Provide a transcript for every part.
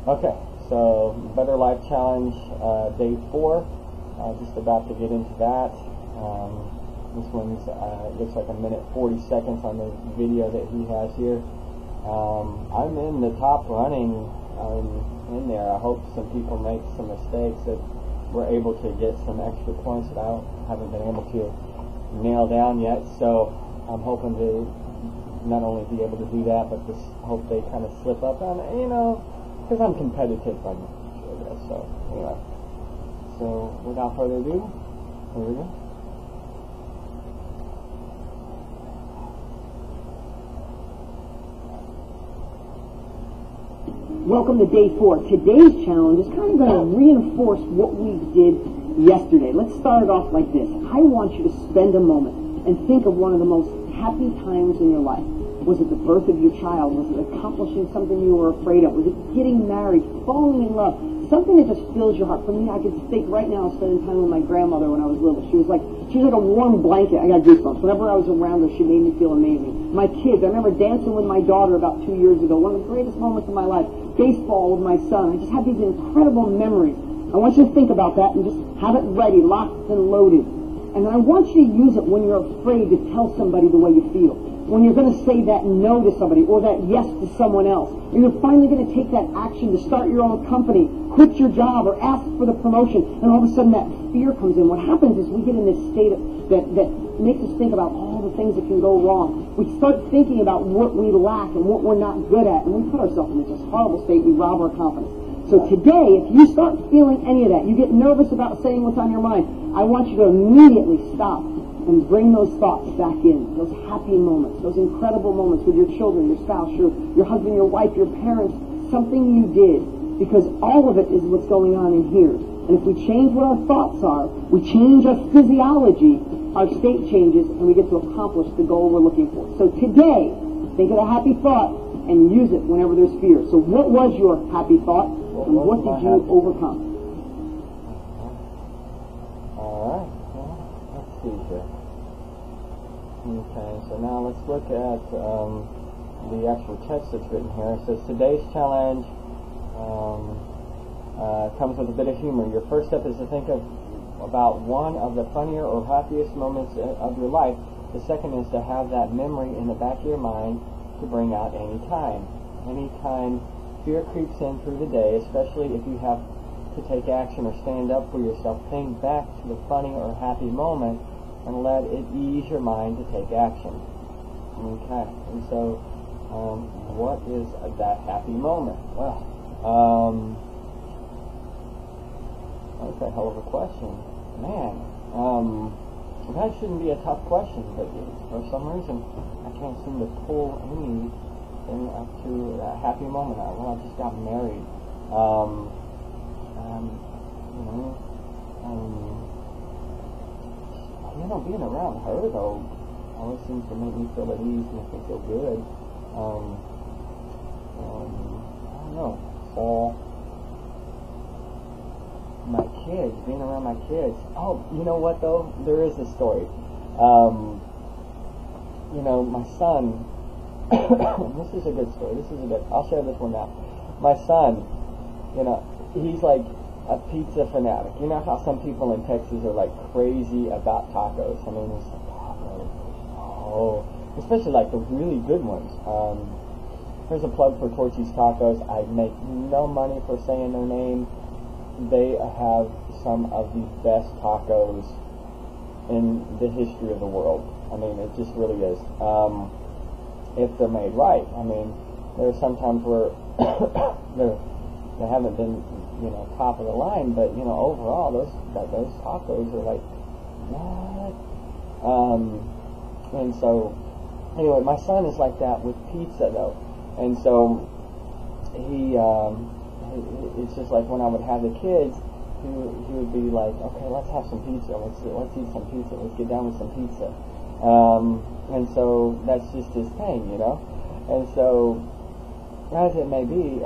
Okay, so Better Life Challenge, day 4. Just about to get into that. This one's looks like a minute 40 seconds on the video that he has here. I'm in the top running in there. I hope some people make some mistakes that we're able to get some extra points that I haven't been able to nail down yet. So I'm hoping to not only be able to do that, but just hope they kind of slip up on it, you know, because I'm competitive. I'm sure that. So anyway, so without further ado, here we go. Welcome to day 4. Today's challenge is kind of going to reinforce what we did yesterday. Let's start it off like this. I want you to spend a moment and think of one of the most happy times in your life. Was it the birth of your child? Was it accomplishing something you were afraid of? Was it getting married, falling in love? Something that just fills your heart. For me, I can think right now spending time with my grandmother when I was little. She was like a warm blanket. I got goosebumps. Whenever I was around her, she made me feel amazing. My kids, I remember dancing with my daughter about 2 years ago. One of the greatest moments of my life. Baseball with my son. I just have these incredible memories. I want you to think about that and just have it ready, locked and loaded. And then I want you to use it when you're afraid to tell somebody the way you feel. When you're going to say that no to somebody or that yes to someone else. Or you're finally going to take that action to start your own company, quit your job, or ask for the promotion, and all of a sudden that fear comes in. What happens is we get in this state that makes us think about all the things that can go wrong. We start thinking about what we lack and what we're not good at, and we put ourselves in this horrible state. We rob our confidence. So today, if you start feeling any of that, you get nervous about saying what's on your mind, I want you to immediately stop and bring those thoughts back in, those happy moments, those incredible moments with your children, your spouse, your husband, your wife, your parents, something you did, because all of it is what's going on in here. And if we change what our thoughts are, we change our physiology, our state changes, and we get to accomplish the goal we're looking for. So today, think of a happy thought and use it whenever there's fear. So what was your happy thought, and what did you overcome? All right, well, let's see here. Okay, so now let's look at the actual text that's written here. It says, today's challenge comes with a bit of humor. Your first step is to think about one of the funnier or happiest moments of your life. The second is to have that memory in the back of your mind to bring out any time. Anytime fear creeps in through the day, especially if you have to take action or stand up for yourself, think back to the funny or happy moment and let it ease your mind to take action. Okay, and so what is that happy moment? Well, that's a hell of a question. Man, that shouldn't be a tough question, but for some reason I can't seem to pull anything up to that happy moment. Well, I just got married. You know, being around her, though, always seems to make me feel at ease and make me feel good. I don't know. So, my kids, being around my kids. Oh, you know what, though? There is a story. You know, my son, this is a good story. I'll share this one now. My son, you know, he's like a pizza fanatic. You know how some people in Texas are like crazy about tacos? I mean, it's like tacos. Oh, especially like the really good ones. Here's a plug for Torchy's Tacos. I make no money for saying their name. They have some of the best tacos in the history of the world. I mean, it just really is. If they're made right. I mean, there are some times where they haven't been, you know, top of the line, but you know, overall those tacos are like what? And so anyway, my son is like that with pizza though, and so it's just like when I would have the kids, he would be like, okay, let's have some pizza, let's eat some pizza, let's get down with some pizza, and so that's just his thing, you know, and so as it may be.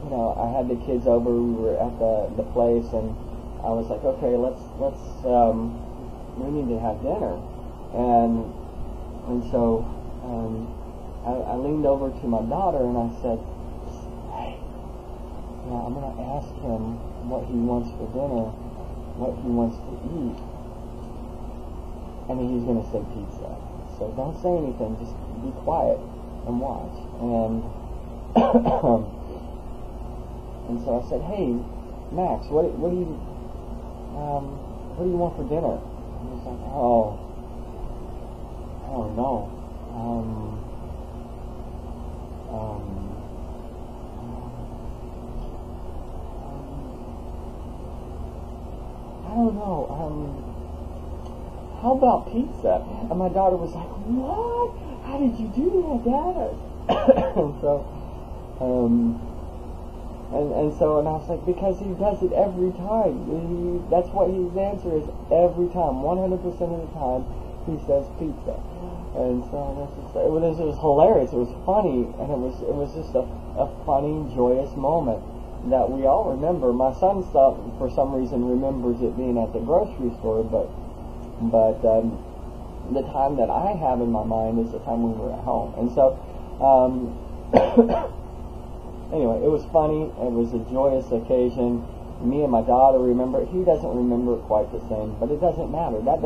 You know, I had the kids over. We were at the place, and I was like, okay, let's we need to have dinner, and so I leaned over to my daughter and I said, hey, I'm going to ask him what he wants for dinner, what he wants to eat, and he's going to say pizza. So don't say anything, just be quiet and watch. And and so I said, hey, Max, what do you want for dinner? And he's like, oh, I don't know. I don't know. How about pizza? And my daughter was like, what? How did you do that, Dad? And so, and I was like, because he does it every time. That's what his answer is every time. 100% of the time, he says pizza. And so it was hilarious. It was funny, and it was just a funny, joyous moment that we all remember. My son, for some reason, remembers it being at the grocery store, but the time that I have in my mind is the time we were at home. And so, anyway, it was funny. It was a joyous occasion. Me and my daughter remember. He doesn't remember it quite the same, but it doesn't matter. That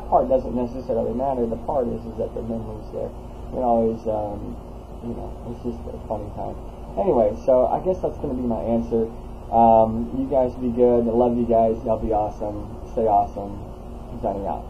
part doesn't necessarily matter. The part is that the memory's there. It always, it's just a funny time. Anyway, so I guess that's going to be my answer. You guys be good. I love you guys. Y'all be awesome. Stay awesome. Signing out.